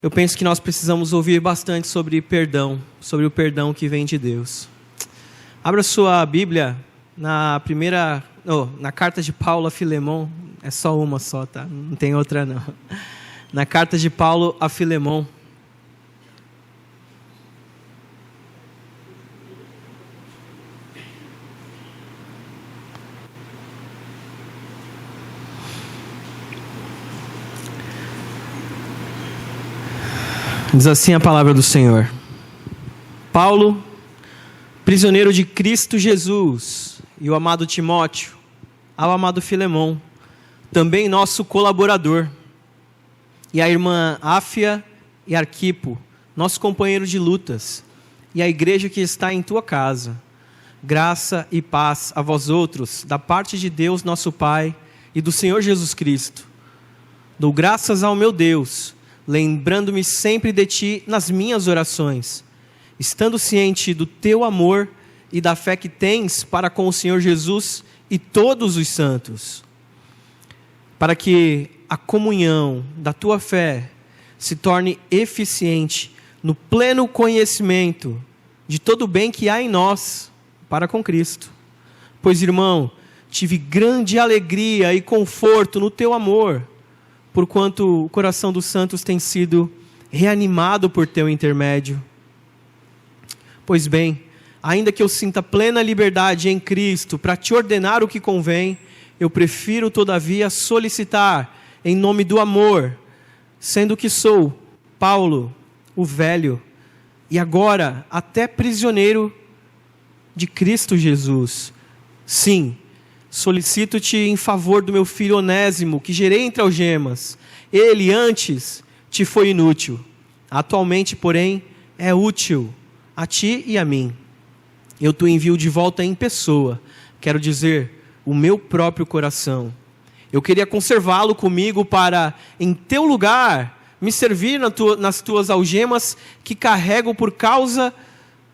Eu penso que nós precisamos ouvir bastante sobre perdão, sobre o perdão que vem de Deus. Abra sua Bíblia na carta de Paulo a Filemon. É só uma só, tá? Não tem outra não. Na carta de Paulo a Filemon. Diz assim a palavra do Senhor. Paulo, prisioneiro de Cristo Jesus, e o amado Timóteo, ao amado Filemon, também nosso colaborador, e a irmã Áfia e Arquipo, nosso companheiro de lutas, e a igreja que está em tua casa. Graça e paz a vós outros, da parte de Deus nosso Pai e do Senhor Jesus Cristo. Dou graças ao meu Deus, lembrando-me sempre de ti nas minhas orações, estando ciente do teu amor e da fé que tens para com o Senhor Jesus e todos os santos, para que a comunhão da tua fé se torne eficiente no pleno conhecimento de todo o bem que há em nós para com Cristo. Pois, irmão, tive grande alegria e conforto no teu amor, porquanto o coração dos santos tem sido reanimado por teu intermédio. Pois bem, ainda que eu sinta plena liberdade em Cristo para te ordenar o que convém, eu prefiro todavia solicitar em nome do amor, sendo que sou Paulo, o velho, e agora até prisioneiro de Cristo Jesus. Sim, solicito-te em favor do meu filho Onésimo, que gerei entre algemas. Ele antes te foi inútil, atualmente, porém, é útil a ti e a mim. Eu te envio de volta em pessoa, quero dizer, o meu próprio coração. Eu queria conservá-lo comigo para, em teu lugar, me servir nas tuas algemas que carrego por causa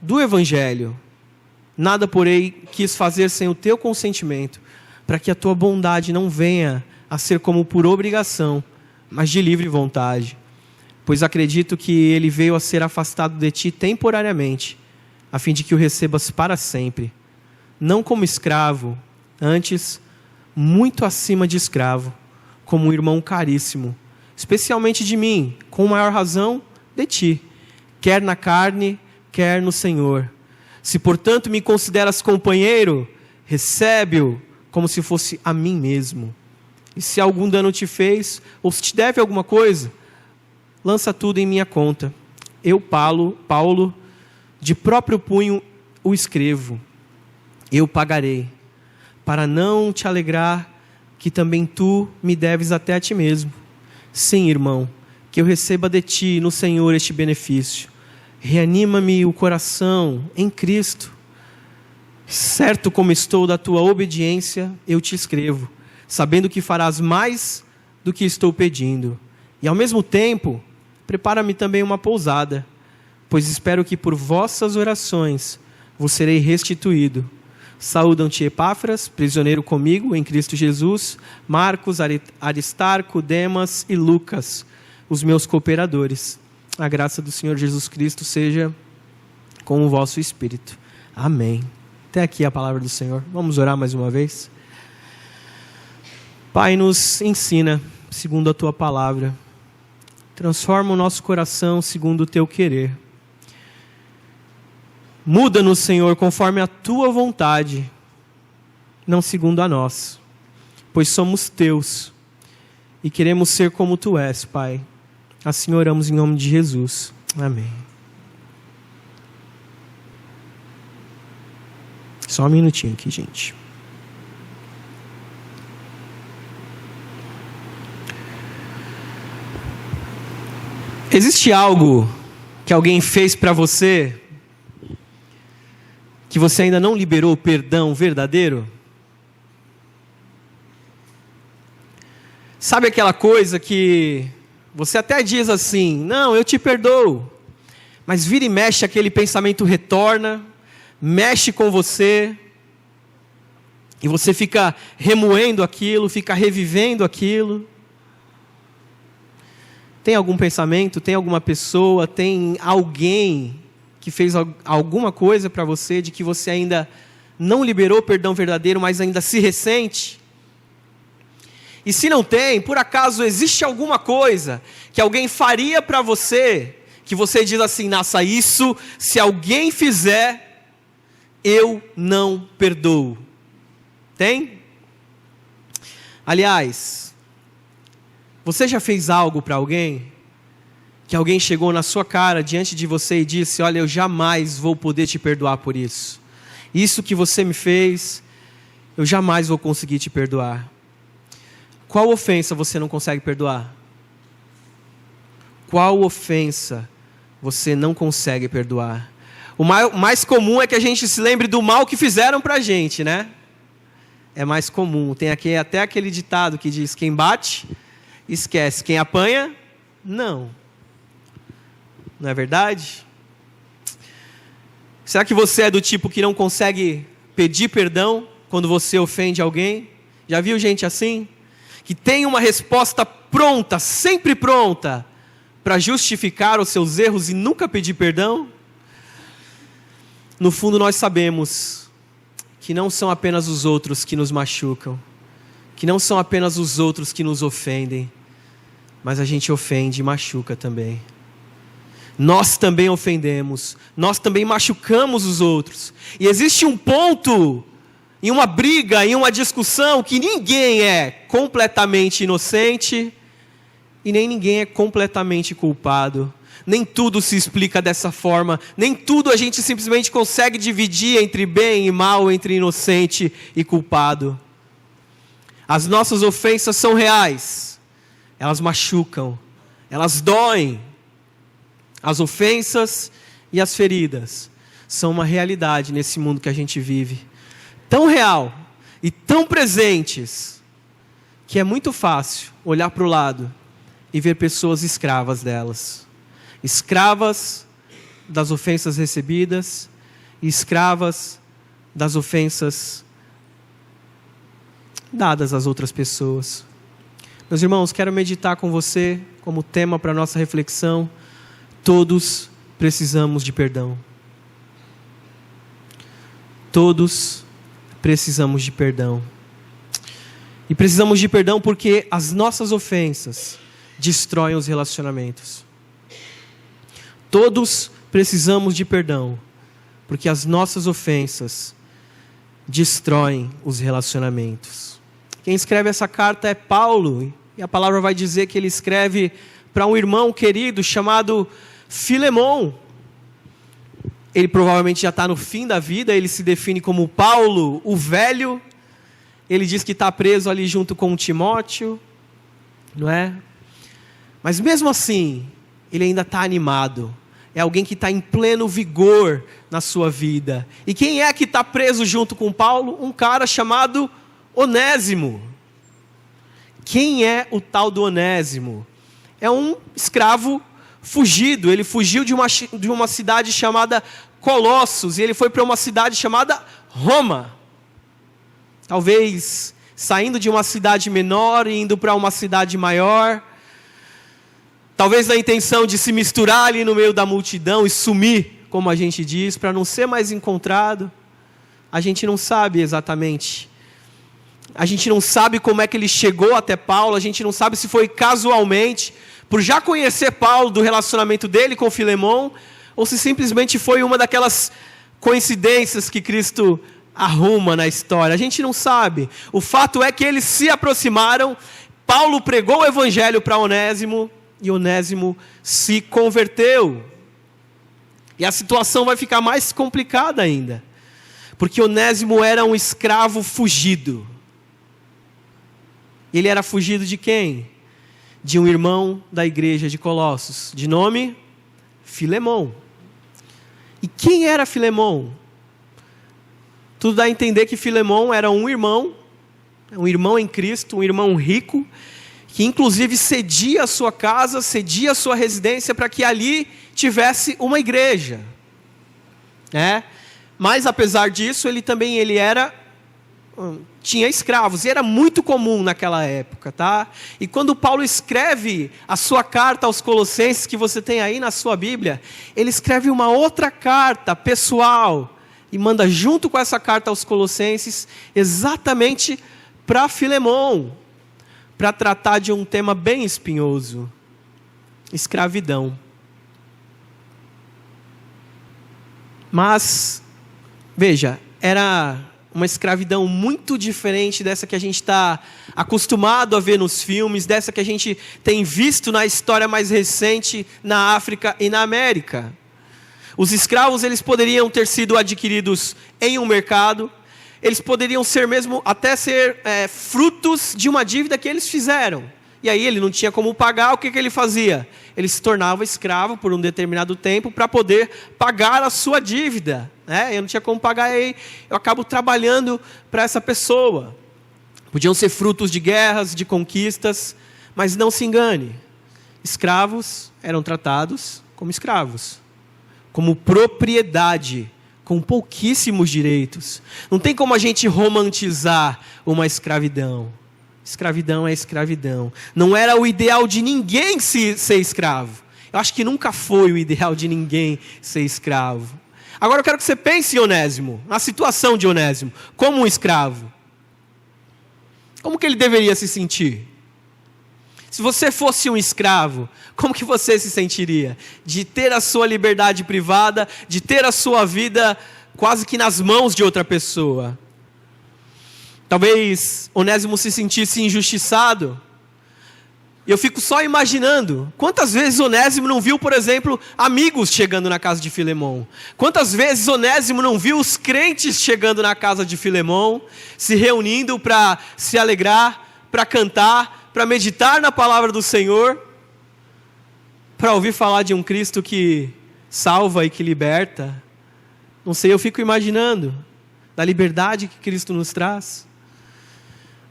do Evangelho. Nada, porém, quis fazer sem o teu consentimento, para que a tua bondade não venha a ser como por obrigação, mas de livre vontade. Pois acredito que ele veio a ser afastado de ti temporariamente, a fim de que o recebas para sempre, não como escravo, antes, muito acima de escravo, como um irmão caríssimo, especialmente de mim, com maior razão, de ti, quer na carne, quer no Senhor. Se, portanto, me consideras companheiro, recebe-o como se fosse a mim mesmo. E se algum dano te fez, ou se te deve alguma coisa, lança tudo em minha conta. Eu, Paulo, de próprio punho o escrevo. Eu pagarei, para não te alegrar que também tu me deves até a ti mesmo. Sim, irmão, que eu receba de ti no Senhor este benefício. Reanima-me o coração em Cristo. Certo como estou da tua obediência, eu te escrevo, sabendo que farás mais do que estou pedindo. E ao mesmo tempo, prepara-me também uma pousada, pois espero que por vossas orações vos serei restituído. Saúdam-te Epáfras, prisioneiro comigo em Cristo Jesus, Marcos, Aristarco, Demas e Lucas, os meus cooperadores. A graça do Senhor Jesus Cristo seja com o vosso espírito. Amém. Até aqui a palavra do Senhor. Vamos orar mais uma vez. Pai, nos ensina segundo a tua palavra. Transforma o nosso coração segundo o teu querer. Muda-nos, Senhor, conforme a tua vontade, não segundo a nós, pois somos teus e queremos ser como tu és, Pai. Assim oramos em nome de Jesus. Amém. Só um minutinho aqui, gente. Existe algo que alguém fez para você que você ainda não liberou o perdão verdadeiro? Sabe aquela coisa que você até diz assim, não, eu te perdoo, mas vira e mexe aquele pensamento retorna, mexe com você, e você fica remoendo aquilo, fica revivendo aquilo. Tem algum pensamento, tem alguma pessoa, tem alguém que fez alguma coisa para você, de que você ainda não liberou perdão verdadeiro, mas ainda se ressente? E se não tem, por acaso existe alguma coisa que alguém faria para você, que você diz assim: nossa, isso, se alguém fizer, eu não perdoo? Tem? Aliás, você já fez algo para alguém, que alguém chegou na sua cara, diante de você e disse: olha, eu jamais vou poder te perdoar por isso. Isso que você me fez, eu jamais vou conseguir te perdoar. Qual ofensa você não consegue perdoar? Qual ofensa você não consegue perdoar? O mais comum é que a gente se lembre do mal que fizeram pra gente, né? É mais comum. Tem aqui até aquele ditado que diz: quem bate, esquece. Quem apanha, não. Não é verdade? Será que você é do tipo que não consegue pedir perdão quando você ofende alguém? Já viu gente assim? Que tem uma resposta pronta, sempre pronta, para justificar os seus erros e nunca pedir perdão? No fundo nós sabemos que não são apenas os outros que nos machucam, que não são apenas os outros que nos ofendem, mas a gente ofende e machuca também. Nós também ofendemos, nós também machucamos os outros. E existe um ponto, em uma briga, em uma discussão, que ninguém é completamente inocente e nem ninguém é completamente culpado. Nem tudo se explica dessa forma, nem tudo a gente simplesmente consegue dividir entre bem e mal, entre inocente e culpado. As nossas ofensas são reais, elas machucam, elas doem. As ofensas e as feridas são uma realidade nesse mundo que a gente vive, tão real e tão presentes, que é muito fácil olhar para o lado e ver pessoas escravas delas. Escravas das ofensas recebidas e escravas das ofensas dadas às outras pessoas. Meus irmãos, quero meditar com você como tema para a nossa reflexão: todos precisamos de perdão. Todos precisamos de perdão. E precisamos de perdão porque as nossas ofensas destroem os relacionamentos. Todos precisamos de perdão porque as nossas ofensas destroem os relacionamentos. Quem escreve essa carta é Paulo, e a palavra vai dizer que ele escreve para um irmão querido chamado Filemon. Ele provavelmente já está no fim da vida, ele se define como Paulo, o velho. Ele diz que está preso ali junto com Timóteo, não é? Mas mesmo assim, ele ainda está animado. É alguém que está em pleno vigor na sua vida. E quem é que está preso junto com Paulo? Um cara chamado Onésimo. Quem é o tal do Onésimo? É um escravo fugido. Ele fugiu de uma cidade chamada Colossos, e ele foi para uma cidade chamada Roma. Talvez saindo de uma cidade menor e indo para uma cidade maior. Talvez na intenção de se misturar ali no meio da multidão e sumir, como a gente diz, para não ser mais encontrado. A gente não sabe exatamente. A gente não sabe como é que ele chegou até Paulo, a gente não sabe se foi casualmente, por já conhecer Paulo, do relacionamento dele com Filemon, ou se simplesmente foi uma daquelas coincidências que Cristo arruma na história. A gente não sabe. O fato é que eles se aproximaram, Paulo pregou o evangelho para Onésimo, e Onésimo se converteu. E a situação vai ficar mais complicada ainda, porque Onésimo era um escravo fugido. Ele era fugido de quem? De um irmão da igreja de Colossos, de nome Filemon. E quem era Filemon? Tudo dá a entender que Filemon era um irmão em Cristo, um irmão rico, que inclusive cedia a sua casa, cedia a sua residência para que ali tivesse uma igreja. Mas apesar disso, ele era tinha escravos, e era muito comum naquela época, tá? E quando Paulo escreve a sua carta aos Colossenses, que você tem aí na sua Bíblia, ele escreve uma outra carta pessoal, e manda junto com essa carta aos Colossenses, exatamente para Filemon, para tratar de um tema bem espinhoso: escravidão. Mas, veja, era uma escravidão muito diferente dessa que a gente está acostumado a ver nos filmes, dessa que a gente tem visto na história mais recente na África e na América. Os escravos, eles poderiam ter sido adquiridos em um mercado, eles poderiam ser mesmo, até ser frutos de uma dívida que eles fizeram. E aí ele não tinha como pagar, o que ele fazia? Ele se tornava escravo por um determinado tempo para poder pagar a sua dívida. Eu não tinha como pagar, aí eu acabo trabalhando para essa pessoa. Podiam ser frutos de guerras, de conquistas, mas não se engane. Escravos eram tratados como escravos, como propriedade, com pouquíssimos direitos. Não tem como a gente romantizar uma escravidão. Escravidão é escravidão. Não era o ideal de ninguém ser escravo. Eu acho que nunca foi o ideal de ninguém ser escravo. Agora eu quero que você pense em Onésimo, na situação de Onésimo, como um escravo. Como que ele deveria se sentir? Se você fosse um escravo, como que você se sentiria? De ter a sua liberdade privada, de ter a sua vida quase que nas mãos de outra pessoa. Talvez Onésimo se sentisse injustiçado. Eu fico só imaginando, quantas vezes Onésimo não viu, por exemplo, amigos chegando na casa de Filemon? Quantas vezes Onésimo não viu os crentes chegando na casa de Filemon, se reunindo para se alegrar, para cantar, para meditar na palavra do Senhor, para ouvir falar de um Cristo que salva e que liberta? Não sei, eu fico imaginando da liberdade que Cristo nos traz.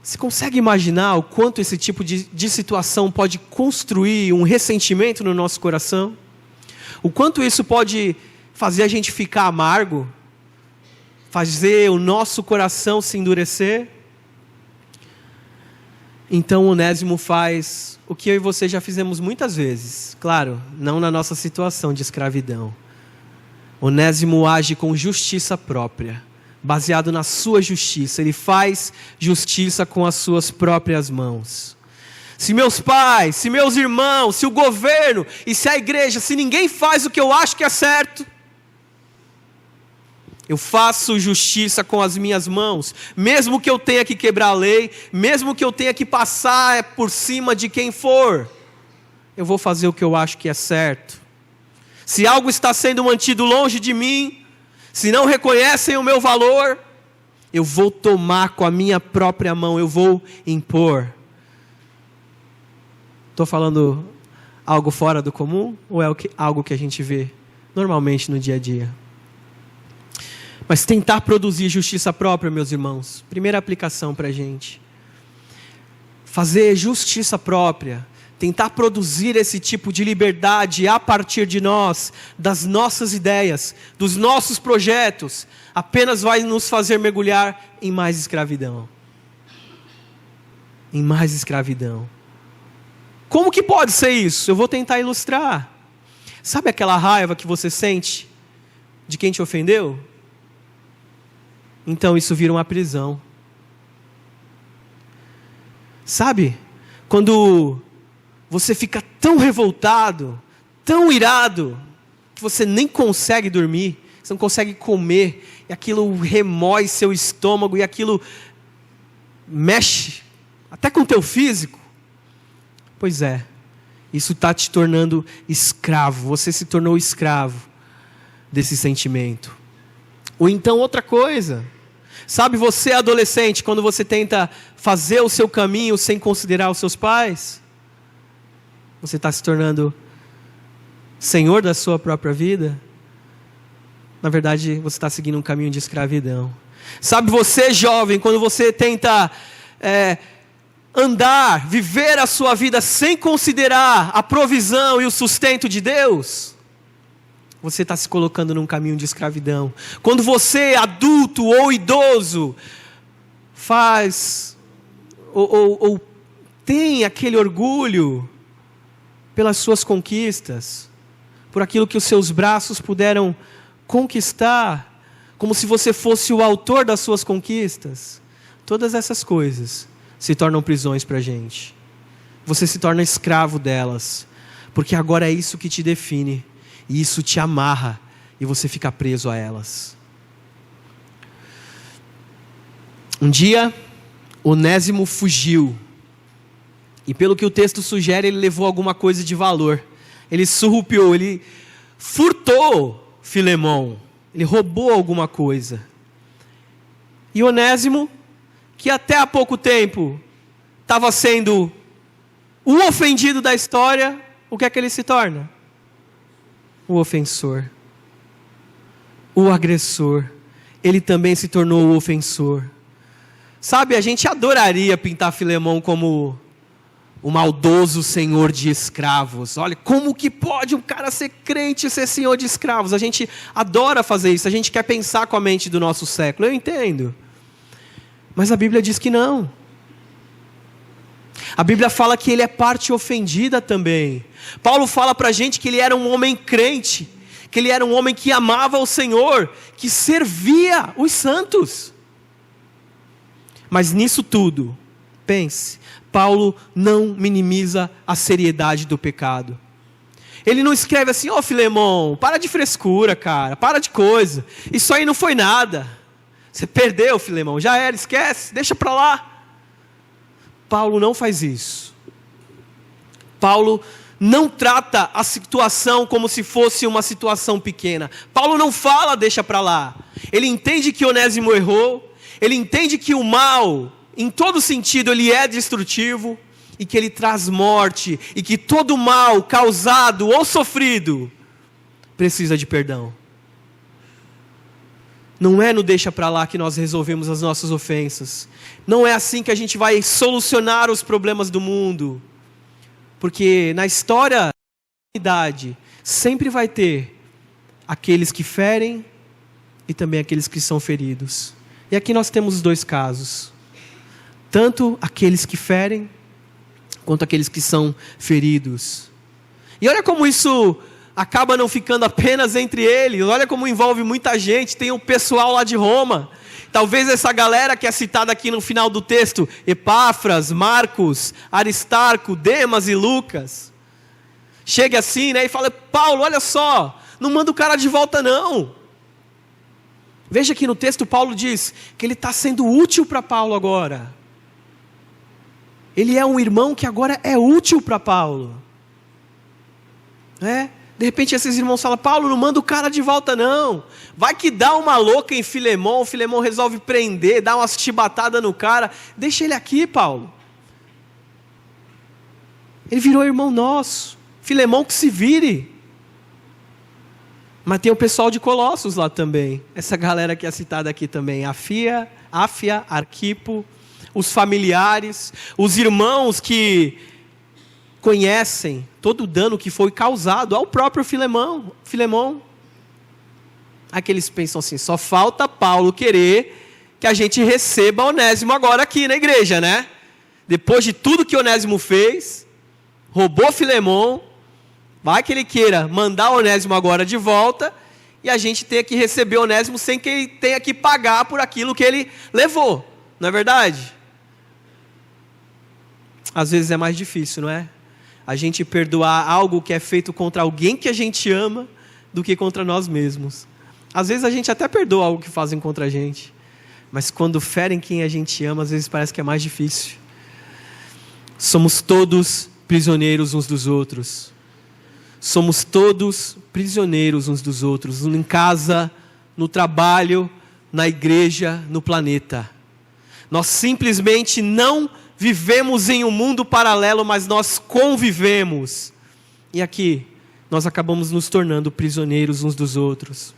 Você consegue imaginar o quanto esse tipo de situação pode construir um ressentimento no nosso coração? O quanto isso pode fazer a gente ficar amargo? Fazer o nosso coração se endurecer? Então Onésimo faz o que eu e você já fizemos muitas vezes. Claro, não na nossa situação de escravidão. Onésimo age com justiça própria, baseado na sua justiça. Ele faz justiça com as suas próprias mãos. Se meus pais, se meus irmãos, se o governo e se a igreja, se ninguém faz o que eu acho que é certo, eu faço justiça com as minhas mãos, mesmo que eu tenha que quebrar a lei, mesmo que eu tenha que passar por cima de quem for, eu vou fazer o que eu acho que é certo. Se algo está sendo mantido longe de mim, se não reconhecem o meu valor, eu vou tomar com a minha própria mão, eu vou impor. Estou falando algo fora do comum? Ou é algo que a gente vê normalmente no dia a dia? Mas tentar produzir justiça própria, meus irmãos, primeira aplicação para a gente. Fazer justiça própria, tentar produzir esse tipo de liberdade a partir de nós, das nossas ideias, dos nossos projetos, apenas vai nos fazer mergulhar em mais escravidão. Em mais escravidão. Como que pode ser isso? Eu vou tentar ilustrar. Sabe aquela raiva que você sente de quem te ofendeu? Então isso vira uma prisão. Sabe? Quando você fica tão revoltado, tão irado, que você nem consegue dormir, você não consegue comer, e aquilo remói seu estômago, e aquilo mexe até com o teu físico. Pois é, isso está te tornando escravo, você se tornou escravo desse sentimento. Ou então outra coisa, sabe, você adolescente, quando você tenta fazer o seu caminho sem considerar os seus pais, você está se tornando senhor da sua própria vida? Na verdade, você está seguindo um caminho de escravidão. Sabe, você jovem, quando você tenta andar, viver a sua vida sem considerar a provisão e o sustento de Deus, você está se colocando num caminho de escravidão. Quando você, adulto ou idoso, faz ou tem aquele orgulho pelas suas conquistas, por aquilo que os seus braços puderam conquistar, como se você fosse o autor das suas conquistas, todas essas coisas se tornam prisões para a gente. Você se torna escravo delas, porque agora é isso que te define, e isso te amarra, e você fica preso a elas. Um dia, Onésimo fugiu, e pelo que o texto sugere, ele levou alguma coisa de valor. Ele surrupiou, ele furtou Filemão, ele roubou alguma coisa. E Onésimo, que até há pouco tempo estava sendo o ofendido da história, o que é que ele se torna? O ofensor, o agressor. Ele também se tornou o ofensor. Sabe, a gente adoraria pintar Filemão como o maldoso senhor de escravos. Olha, como que pode um cara ser crente e ser senhor de escravos? A gente adora fazer isso, a gente quer pensar com a mente do nosso século, eu entendo. Mas a Bíblia diz que não. A Bíblia fala que ele é parte ofendida também. Paulo fala para a gente que ele era um homem crente, que ele era um homem que amava o Senhor, que servia os santos. Mas nisso tudo, pense, Paulo não minimiza a seriedade do pecado. Ele não escreve assim: ó, Filemão, para de frescura, cara, para de coisa, isso aí não foi nada, você perdeu, Filemão, já era, esquece, deixa para lá. Paulo não faz isso. Paulo não trata a situação como se fosse uma situação pequena. Paulo não fala deixa para lá. Ele entende que Onésimo errou, ele entende que o mal, em todo sentido, ele é destrutivo, e que ele traz morte, e que todo mal causado ou sofrido precisa de perdão. Não é no deixa pra lá que nós resolvemos as nossas ofensas. Não é assim que a gente vai solucionar os problemas do mundo. Porque na história da humanidade sempre vai ter aqueles que ferem e também aqueles que são feridos. E aqui nós temos os dois casos. Tanto aqueles que ferem, quanto aqueles que são feridos. E olha como isso acaba não ficando apenas entre eles. Olha como envolve muita gente. Tem o pessoal lá de Roma. Talvez essa galera que é citada aqui no final do texto, Epáfras, Marcos, Aristarco, Demas e Lucas, chegue assim, né, e fala: Paulo, olha só, não manda o cara de volta não. Veja que no texto Paulo diz que ele está sendo útil para Paulo agora. Ele é um irmão que agora é útil para Paulo. De repente esses irmãos falam: Paulo, não manda o cara de volta não. Vai que dá uma louca em Filemão, o Filemão resolve prender, dá umas chibatadas no cara. Deixa ele aqui, Paulo. Ele virou irmão nosso. Filemão que se vire. Mas tem o pessoal de Colossos lá também. Essa galera que é citada aqui também. Áfia, Arquipo, os familiares, os irmãos que conhecem todo o dano que foi causado ao próprio Filemão. Aqui eles pensam assim: só falta Paulo querer que a gente receba Onésimo agora aqui na igreja, né? Depois de tudo que Onésimo fez, roubou Filemão, vai que ele queira mandar Onésimo agora de volta, e a gente tenha que receber Onésimo sem que ele tenha que pagar por aquilo que ele levou, não é verdade? Às vezes é mais difícil, não é? A gente perdoar algo que é feito contra alguém que a gente ama, do que contra nós mesmos. Às vezes a gente até perdoa algo que fazem contra a gente, mas quando ferem quem a gente ama, às vezes parece que é mais difícil. Somos todos prisioneiros uns dos outros. Somos todos prisioneiros uns dos outros, em casa, no trabalho, na igreja, no planeta. Nós simplesmente não vivemos em um mundo paralelo, mas nós convivemos. E aqui, nós acabamos nos tornando prisioneiros uns dos outros.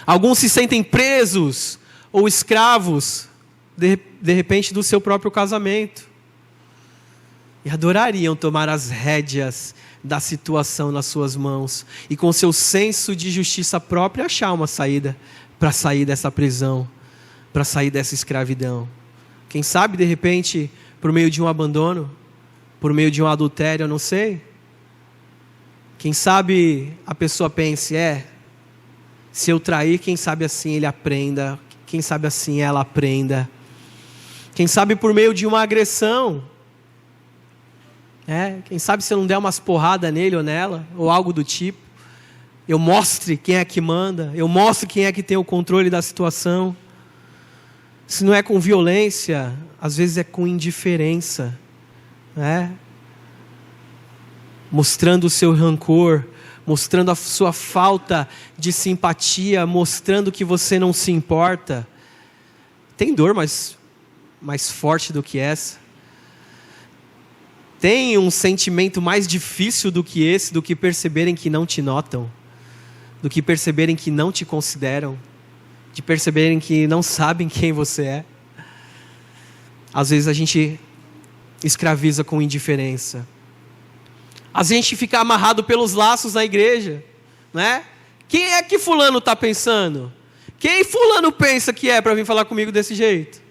Alguns se sentem presos ou escravos, de repente, do seu próprio casamento. E adorariam tomar as rédeas da situação nas suas mãos. E com seu senso de justiça própria, achar uma saída para sair dessa prisão. para sair dessa escravidão. Quem sabe, de repente, por meio de um abandono, por meio de um adultério, eu não sei. Quem sabe a pessoa pense, se eu trair, quem sabe assim ele aprenda, quem sabe assim ela aprenda. Quem sabe por meio de uma agressão, quem sabe se eu não der umas porradas nele ou nela, ou algo do tipo, eu mostre quem é que manda, eu mostre quem é que tem o controle da situação. Se não é com violência, às vezes é com indiferença, mostrando o seu rancor, mostrando a sua falta de simpatia, mostrando que você não se importa. Tem dor mais forte do que essa? Tem um sentimento mais difícil do que esse, do que perceberem que não te notam, do que perceberem que não te consideram, de perceberem que não sabem quem você é? Às vezes a gente escraviza com indiferença. A gente fica amarrado pelos laços na igreja, né? Quem é que fulano está pensando? Quem fulano pensa que é para vir falar comigo desse jeito?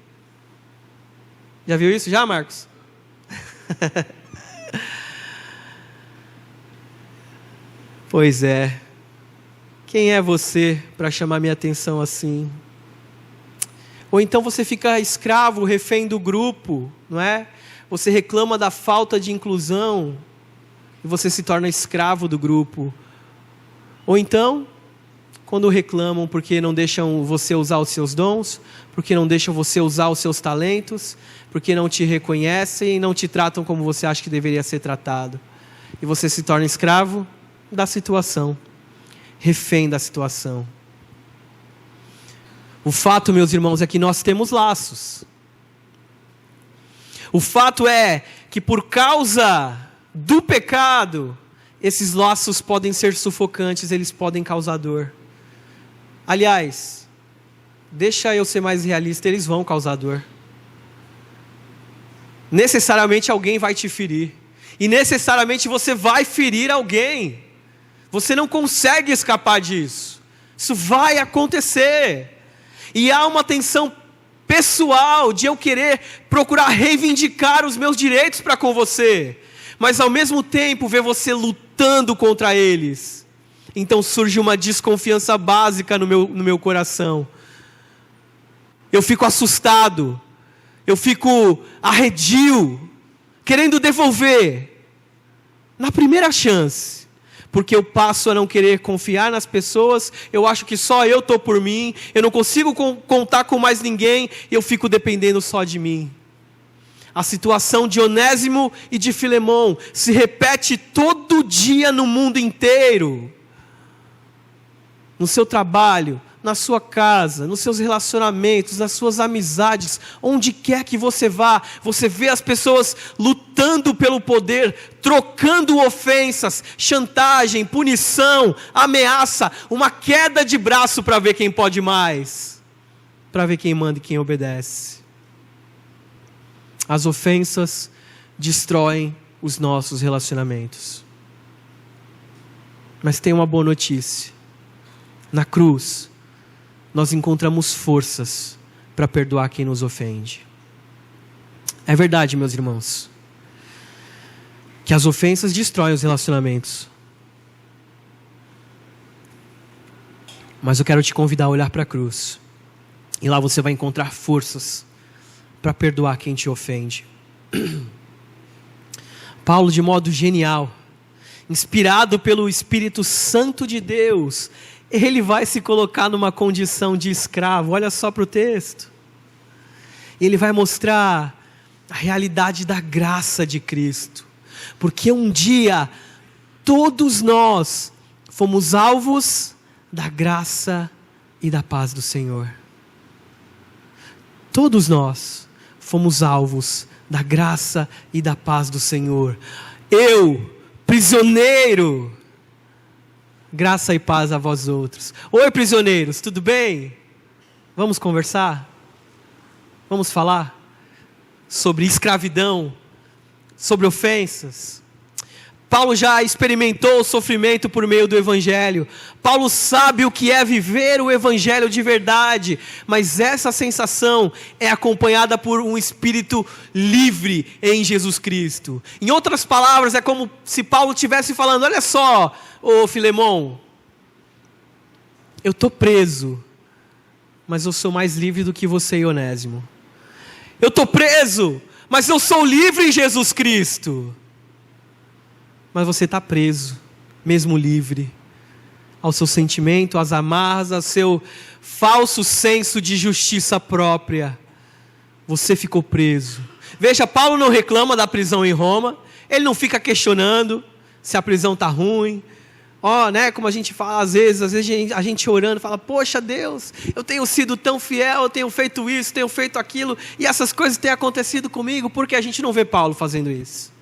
Já viu isso já, Marcos? Pois é. Quem é você para chamar minha atenção assim? Ou então você fica escravo, refém do grupo, não é? Você reclama da falta de inclusão e você se torna escravo do grupo. Ou então, quando reclamam porque não deixam você usar os seus dons, porque não deixam você usar os seus talentos, porque não te reconhecem e não te tratam como você acha que deveria ser tratado. E você se torna escravo da situação, refém da situação. O fato, meus irmãos, é que nós temos laços. O fato é que por causa do pecado, esses laços podem ser sufocantes, eles podem causar dor. Aliás, deixa eu ser mais realista, eles vão causar dor. Necessariamente alguém vai te ferir. E necessariamente você vai ferir alguém. Você não consegue escapar disso. Isso vai acontecer. E há uma tensão pessoal de eu querer procurar reivindicar os meus direitos para com você, mas ao mesmo tempo ver você lutando contra eles. Então surge uma desconfiança básica no meu coração. Eu fico assustado, eu fico arredio, querendo devolver na primeira chance. Porque eu passo a não querer confiar nas pessoas, eu acho que só eu estou por mim, eu não consigo contar com mais ninguém, e eu fico dependendo só de mim. A situação de Onésimo e de Filemão se repete todo dia no mundo inteiro. No seu trabalho, na sua casa, nos seus relacionamentos, nas suas amizades, onde quer que você vá, você vê as pessoas lutando pelo poder, trocando ofensas, chantagem, punição, ameaça, uma queda de braço para ver quem pode mais, para ver quem manda e quem obedece. As ofensas destroem os nossos relacionamentos. Mas tem uma boa notícia. Na cruz, nós encontramos forças para perdoar quem nos ofende. É verdade, meus irmãos, que as ofensas destroem os relacionamentos. Mas eu quero te convidar a olhar para a cruz. E lá você vai encontrar forças para perdoar quem te ofende. Paulo, de modo genial, inspirado pelo Espírito Santo de Deus, ele vai se colocar numa condição de escravo. Olha só para o texto. Ele vai mostrar a realidade da graça de Cristo. Porque um dia, todos nós fomos alvos da graça e da paz do Senhor. Todos nós fomos alvos da graça e da paz do Senhor. Eu, prisioneiro, graça e paz a vós outros. Oi, prisioneiros, tudo bem? Vamos conversar? Vamos falar sobre escravidão, sobre ofensas? Paulo já experimentou o sofrimento por meio do Evangelho. Paulo sabe o que é viver o Evangelho de verdade. Mas essa sensação é acompanhada por um espírito livre em Jesus Cristo. Em outras palavras, é como se Paulo estivesse falando: olha só, ô Filemão, eu estou preso, mas eu sou mais livre do que você e Onésimo. Eu estou preso, mas eu sou livre em Jesus Cristo. Mas você está preso, mesmo livre, ao seu sentimento, às amarras, ao seu falso senso de justiça própria. Você ficou preso. Veja, Paulo não reclama da prisão em Roma, ele não fica questionando se a prisão está ruim. Como a gente fala às vezes a gente orando, fala: poxa Deus, eu tenho sido tão fiel, eu tenho feito isso, tenho feito aquilo, e essas coisas têm acontecido comigo. Porque a gente não vê Paulo fazendo isso.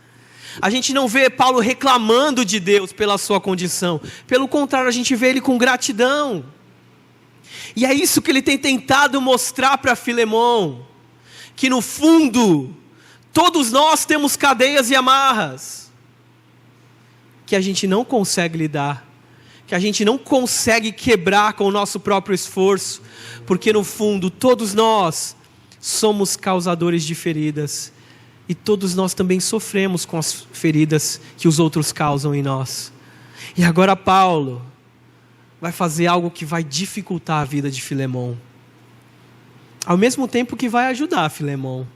A gente não vê Paulo reclamando de Deus pela sua condição. Pelo contrário, a gente vê ele com gratidão. E é isso que ele tem tentado mostrar para Filemão. Que no fundo, todos nós temos cadeias e amarras. Que a gente não consegue lidar. Que a gente não consegue quebrar com o nosso próprio esforço. Porque no fundo, todos nós somos causadores de feridas. E todos nós também sofremos com as feridas que os outros causam em nós. E agora Paulo vai fazer algo que vai dificultar a vida de Filemão, ao mesmo tempo que vai ajudar Filemão.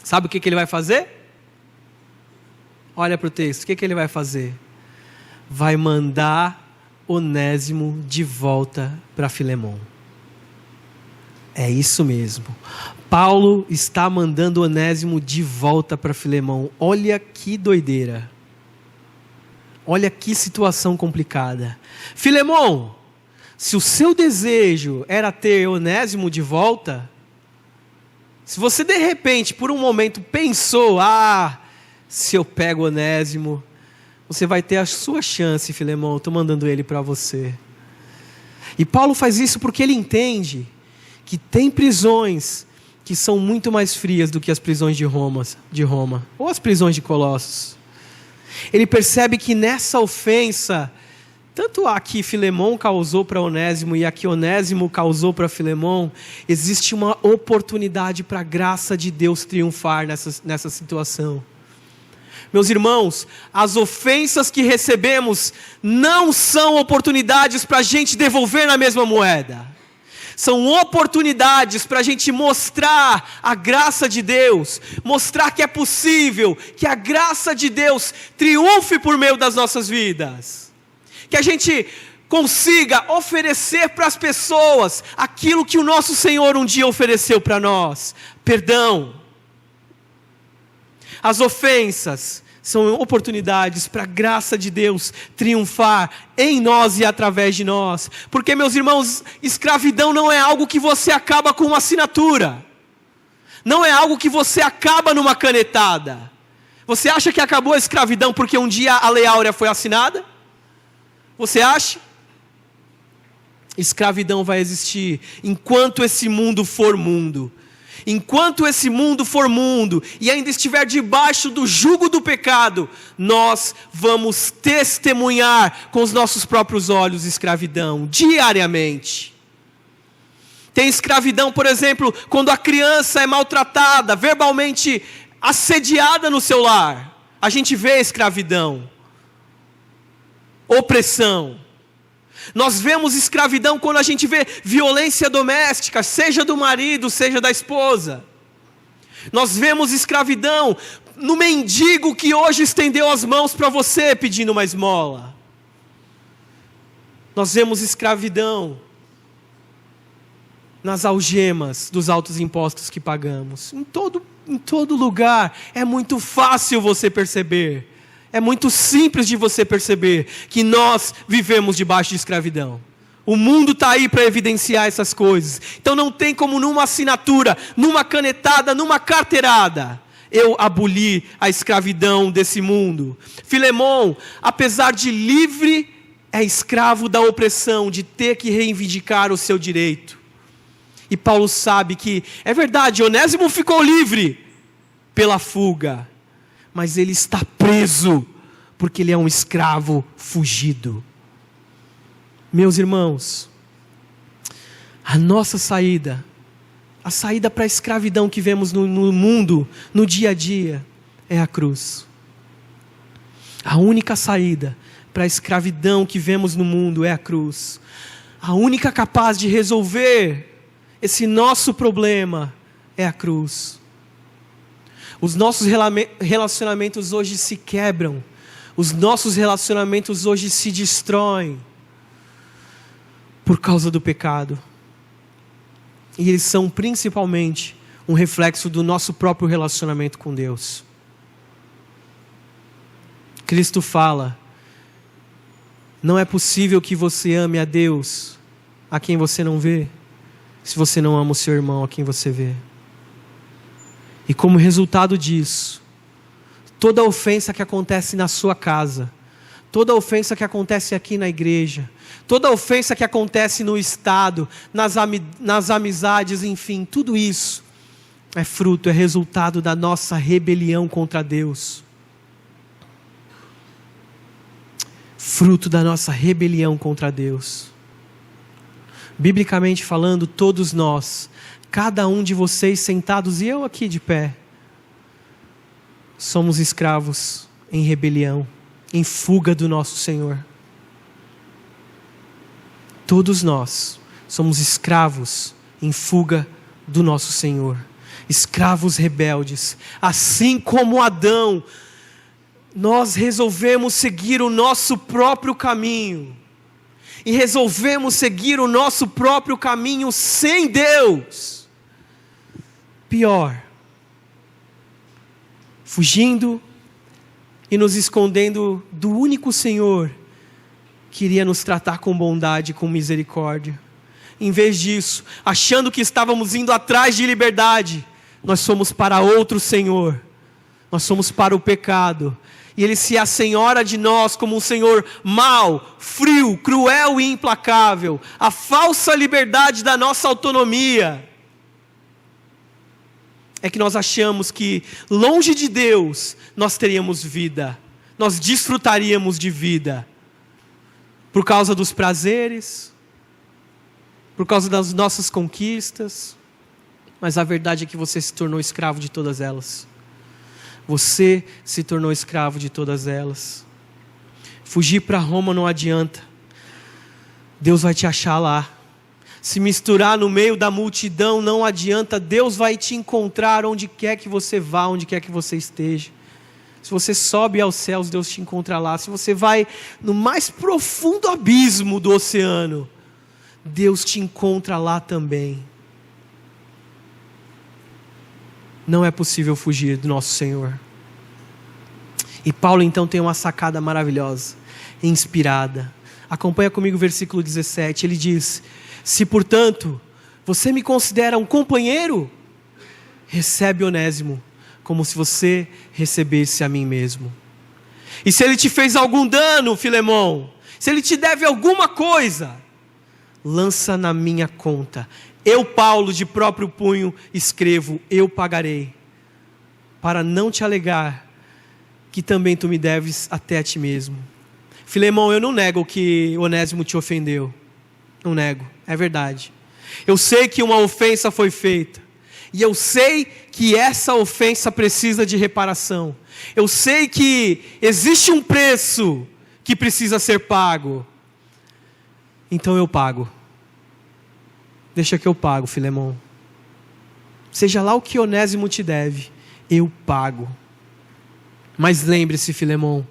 Sabe o que ele vai fazer? Olha para o texto, o que ele vai fazer? Vai mandar Onésimo de volta para Filemão. É isso mesmo. Paulo está mandando Onésimo de volta para Filemão. Olha que doideira. Olha que situação complicada. Filemão, se o seu desejo era ter Onésimo de volta, se você de repente, por um momento, pensou: se eu pego Onésimo, você vai ter a sua chance, Filemão, eu estou mandando ele para você. E Paulo faz isso porque ele entende que tem prisões que são muito mais frias do que as prisões de Roma, ou as prisões de Colossos. Ele percebe que nessa ofensa, tanto a que Filemão causou para Onésimo e a que Onésimo causou para Filemão, existe uma oportunidade para a graça de Deus triunfar nessa situação. Meus irmãos, as ofensas que recebemos não são oportunidades para a gente devolver na mesma moeda. São oportunidades para a gente mostrar a graça de Deus, mostrar que é possível, que a graça de Deus triunfe por meio das nossas vidas. Que a gente consiga oferecer para as pessoas aquilo que o nosso Senhor um dia ofereceu para nós: perdão. As ofensas são oportunidades para a graça de Deus triunfar em nós e através de nós. Porque, meus irmãos, escravidão não é algo que você acaba com uma assinatura. Não é algo que você acaba numa canetada. Você acha que acabou a escravidão porque um dia a Lei Áurea foi assinada? Você acha? Escravidão vai existir enquanto esse mundo for mundo. Enquanto esse mundo for mundo e ainda estiver debaixo do jugo do pecado, nós vamos testemunhar com os nossos próprios olhos escravidão, diariamente. Tem escravidão, por exemplo, quando a criança é maltratada, verbalmente assediada no seu lar. A gente vê escravidão, opressão. Nós vemos escravidão quando a gente vê violência doméstica, seja do marido, seja da esposa. Nós vemos escravidão no mendigo que hoje estendeu as mãos para você pedindo uma esmola. Nós vemos escravidão nas algemas dos altos impostos que pagamos. Em todo lugar é muito fácil você perceber. É muito simples de você perceber que nós vivemos debaixo de escravidão. O mundo está aí para evidenciar essas coisas. Então não tem como numa assinatura, numa canetada, numa carteirada, eu abolir a escravidão desse mundo. Filemão, apesar de livre, é escravo da opressão, de ter que reivindicar o seu direito. E Paulo sabe que, é verdade, Onésimo ficou livre pela fuga, mas ele está preso porque ele é um escravo fugido. Meus irmãos, a nossa saída, a saída para a escravidão que vemos no mundo, no dia a dia, é a cruz. A única saída para a escravidão que vemos no mundo é a cruz. A única capaz de resolver esse nosso problema é a cruz. Os nossos relacionamentos hoje se quebram. Os nossos relacionamentos hoje se destroem por causa do pecado. E eles são principalmente um reflexo do nosso próprio relacionamento com Deus. Cristo fala: não é possível que você ame a Deus a quem você não vê, se você não ama o seu irmão a quem você vê. E como resultado disso, toda ofensa que acontece na sua casa, toda ofensa que acontece aqui na igreja, toda ofensa que acontece no estado, nas amizades, enfim, tudo isso é fruto, é resultado da nossa rebelião contra Deus. Fruto da nossa rebelião contra Deus. Biblicamente falando, todos nós, cada um de vocês sentados e eu aqui de pé, somos escravos em rebelião, em fuga do nosso Senhor. Todos nós somos escravos em fuga do nosso Senhor, escravos rebeldes, assim como Adão. Nós resolvemos seguir o nosso próprio caminho, e resolvemos seguir o nosso próprio caminho sem Deus. Pior, fugindo e nos escondendo do único Senhor que iria nos tratar com bondade e com misericórdia. Em vez disso, achando que estávamos indo atrás de liberdade, nós fomos para outro Senhor, nós fomos para o pecado, e Ele se assenhora de nós como um Senhor mau, frio, cruel e implacável, a falsa liberdade da nossa autonomia. É que nós achamos que longe de Deus nós teríamos vida, nós desfrutaríamos de vida, por causa dos prazeres, por causa das nossas conquistas, mas a verdade é que você se tornou escravo de todas elas. Você se tornou escravo de todas elas. Fugir para Roma não adianta, Deus vai te achar lá. Se misturar no meio da multidão não adianta, Deus vai te encontrar onde quer que você vá, onde quer que você esteja. Se você sobe aos céus, Deus te encontra lá. Se você vai no mais profundo abismo do oceano, Deus te encontra lá também. Não é possível fugir do nosso Senhor. E Paulo então tem uma sacada maravilhosa, inspirada. Acompanha comigo o versículo 17, ele diz: se portanto você me considera um companheiro, recebe Onésimo, como se você recebesse a mim mesmo. E se ele te fez algum dano, Filemão, se ele te deve alguma coisa, lança na minha conta. Eu, Paulo, de próprio punho, escrevo, eu pagarei, para não te alegar que também tu me deves até a ti mesmo. Filemão, eu não nego que Onésimo te ofendeu. Não nego, é verdade. Eu sei que uma ofensa foi feita. E eu sei que essa ofensa precisa de reparação. Eu sei que existe um preço que precisa ser pago. Então eu pago. Deixa que eu pago, Filemão. Seja lá o que Onésimo te deve, eu pago. Mas lembre-se, Filemão,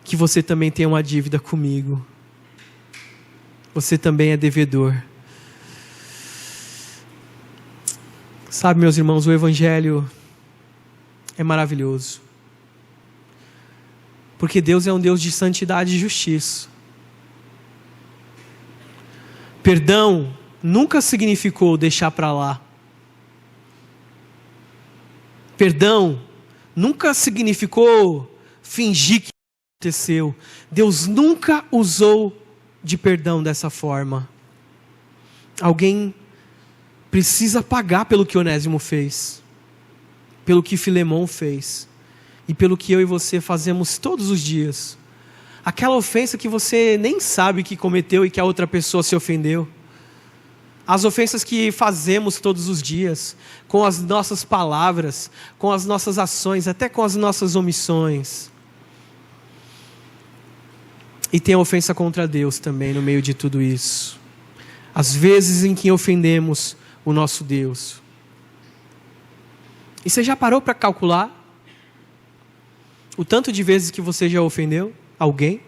que você também tem uma dívida comigo. Você também é devedor. Sabe, meus irmãos, o Evangelho é maravilhoso. Porque Deus é um Deus de santidade e justiça. Perdão nunca significou deixar para lá. Perdão nunca significou fingir que aconteceu. Deus nunca usou de perdão dessa forma. Alguém precisa pagar pelo que Onésimo fez, pelo que Filemão fez. e pelo que eu e você fazemos todos os dias. Aquela ofensa que você nem sabe que cometeu e que a outra pessoa se ofendeu. As ofensas que fazemos todos os dias, com as nossas palavras, com as nossas ações, até com as nossas omissões. E tem a ofensa contra Deus também no meio de tudo isso. As vezes em que ofendemos o nosso Deus. E você já parou para calcular o tanto de vezes que você já ofendeu alguém?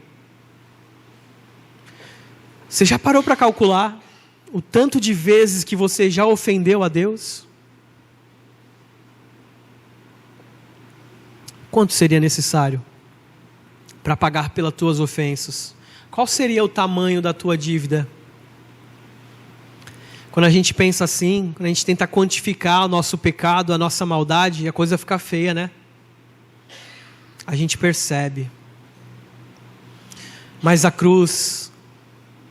Você já parou para calcular o tanto de vezes que você já ofendeu a Deus? Quanto seria necessário para pagar pelas tuas ofensas? Qual seria o tamanho da tua dívida? Quando a gente pensa assim, quando a gente tenta quantificar o nosso pecado, a nossa maldade, a coisa fica feia, né? A gente percebe. Mas a cruz,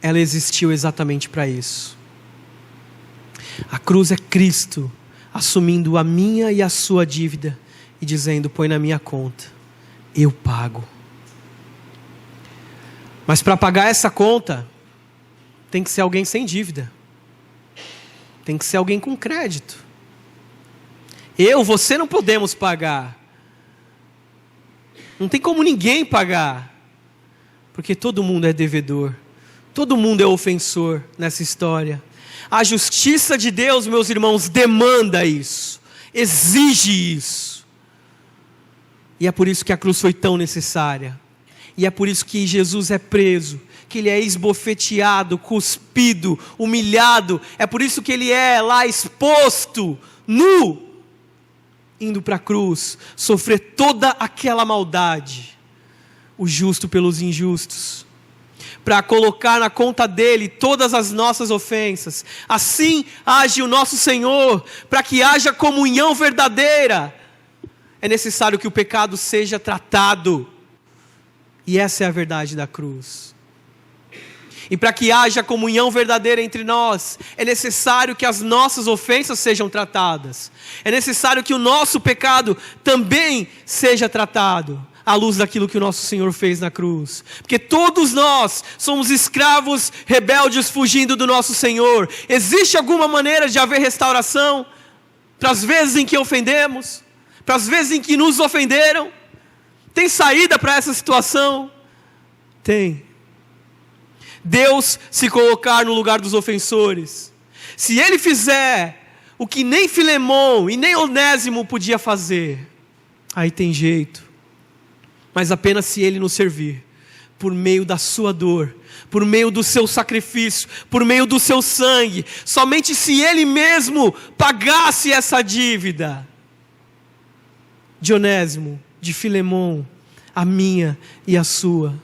ela existiu exatamente para isso. A cruz é Cristo assumindo a minha e a sua dívida e dizendo: põe na minha conta, eu pago. Mas para pagar essa conta, tem que ser alguém sem dívida. Tem que ser alguém com crédito. Você não podemos pagar. Não tem como ninguém pagar. Porque todo mundo é devedor. Todo mundo é ofensor nessa história. A justiça de Deus, meus irmãos, demanda isso. Exige isso. E é por isso que a cruz foi tão necessária. E é por isso que Jesus é preso, que ele é esbofeteado, cuspido, humilhado. É por isso que ele é lá exposto, nu, indo para a cruz, sofrer toda aquela maldade, o justo pelos injustos, para colocar na conta dele todas as nossas ofensas. Assim age o nosso Senhor, para que haja comunhão verdadeira. É necessário que o pecado seja tratado. E essa é a verdade da cruz. E para que haja comunhão verdadeira entre nós, é necessário que as nossas ofensas sejam tratadas. É necessário que o nosso pecado também seja tratado, à luz daquilo que o nosso Senhor fez na cruz. Porque todos nós somos escravos rebeldes fugindo do nosso Senhor. Existe alguma maneira de haver restauração para as vezes em que ofendemos? Para as vezes em que nos ofenderam? Tem saída para essa situação? Tem. Deus se colocar no lugar dos ofensores. Se Ele fizer o que nem Filemão e nem Onésimo podia fazer, aí tem jeito. Mas apenas se Ele nos servir, por meio da sua dor, por meio do seu sacrifício, por meio do seu sangue, somente se Ele mesmo pagasse essa dívida de Onésimo, de Filemão, a minha e a sua.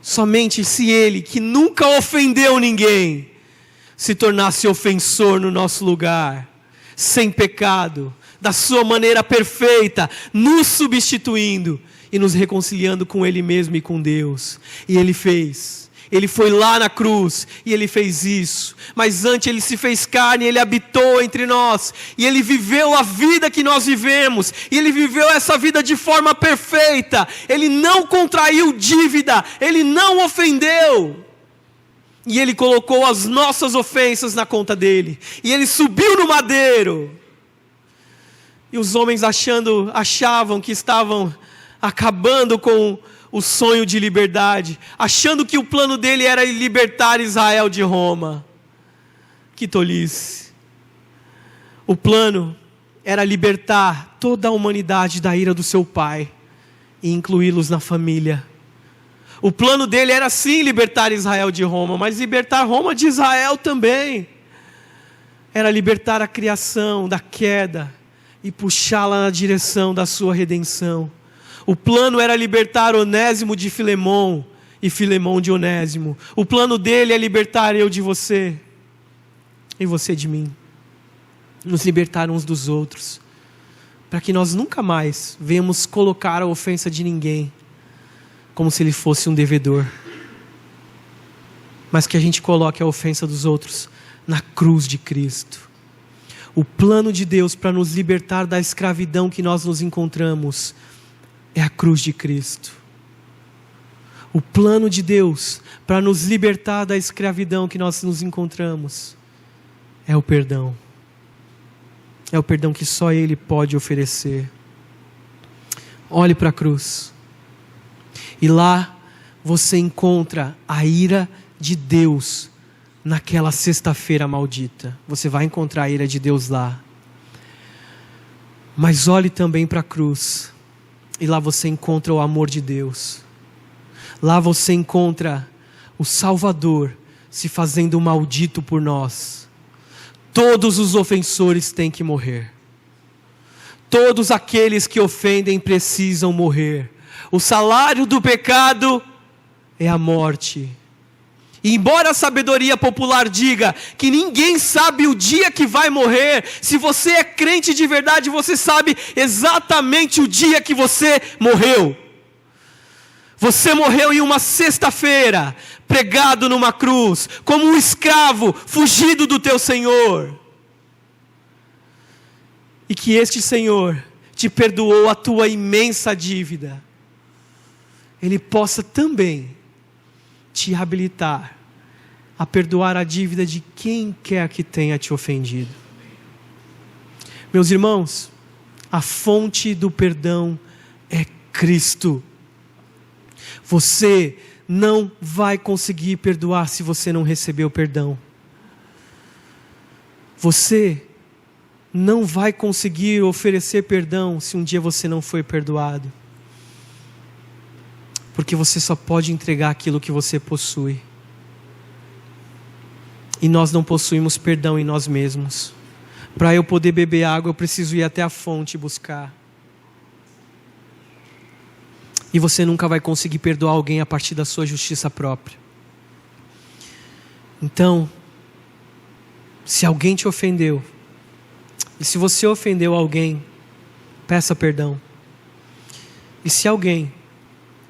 Somente se Ele, que nunca ofendeu ninguém, se tornasse ofensor no nosso lugar, sem pecado, da sua maneira perfeita, nos substituindo e nos reconciliando com Ele mesmo e com Deus. E Ele fez. Ele foi lá na cruz e Ele fez isso. Mas antes Ele se fez carne, Ele habitou entre nós. E Ele viveu a vida que nós vivemos. E Ele viveu essa vida de forma perfeita. Ele não contraiu dívida. Ele não ofendeu. E Ele colocou as nossas ofensas na conta dEle. E Ele subiu no madeiro. E os homens achavam que estavam acabando com o sonho de liberdade, achando que o plano dele era libertar Israel de Roma. Que tolice. O plano era libertar toda a humanidade da ira do seu pai e incluí-los na família. O plano dele era sim libertar Israel de Roma, mas libertar Roma de Israel também. Era libertar a criação da queda e puxá-la na direção da sua redenção. O plano era libertar Onésimo de Filemão e Filemão de Onésimo. O plano dele é libertar eu de você e você de mim. Nos libertar uns dos outros, para que nós nunca mais venhamos colocar a ofensa de ninguém como se ele fosse um devedor, mas que a gente coloque a ofensa dos outros na cruz de Cristo. O plano de Deus para nos libertar da escravidão que nós nos encontramos é a cruz de Cristo. O plano de Deus para nos libertar da escravidão que nós nos encontramos é o perdão. É o perdão que só Ele pode oferecer. Olhe para a cruz. E lá você encontra a ira de Deus naquela sexta-feira maldita. Você vai encontrar a ira de Deus lá. Mas olhe também para a cruz. E lá você encontra o amor de Deus. Lá você encontra o Salvador se fazendo maldito por nós. Todos os ofensores têm que morrer. Todos aqueles que ofendem precisam morrer. O salário do pecado é a morte. E embora a sabedoria popular diga que ninguém sabe o dia que vai morrer, se você é crente de verdade, você sabe exatamente o dia que você morreu. Você morreu em uma sexta-feira, pregado numa cruz, como um escravo, fugido do teu Senhor. E que este Senhor te perdoou a tua imensa dívida. Ele possa também te habilitar a perdoar a dívida de quem quer que tenha te ofendido. Meus irmãos, a fonte do perdão é Cristo. Você não vai conseguir perdoar se você não receber o perdão. Você não vai conseguir oferecer perdão se um dia você não foi perdoado. Porque você só pode entregar aquilo que você possui. E nós não possuímos perdão em nós mesmos. Para eu poder beber água, eu preciso ir até a fonte buscar. E você nunca vai conseguir perdoar alguém a partir da sua justiça própria. Então, se alguém te ofendeu, e se você ofendeu alguém, peça perdão. E se alguém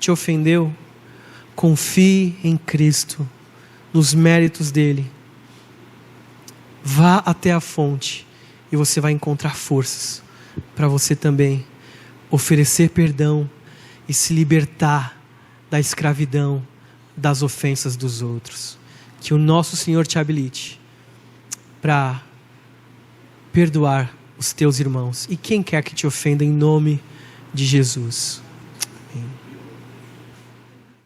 te ofendeu, confie em Cristo, nos méritos dele. Vá até a fonte e você vai encontrar forças para você também oferecer perdão e se libertar da escravidão, das ofensas dos outros. Que o nosso Senhor te habilite para perdoar os teus irmãos e quem quer que te ofenda em nome de Jesus.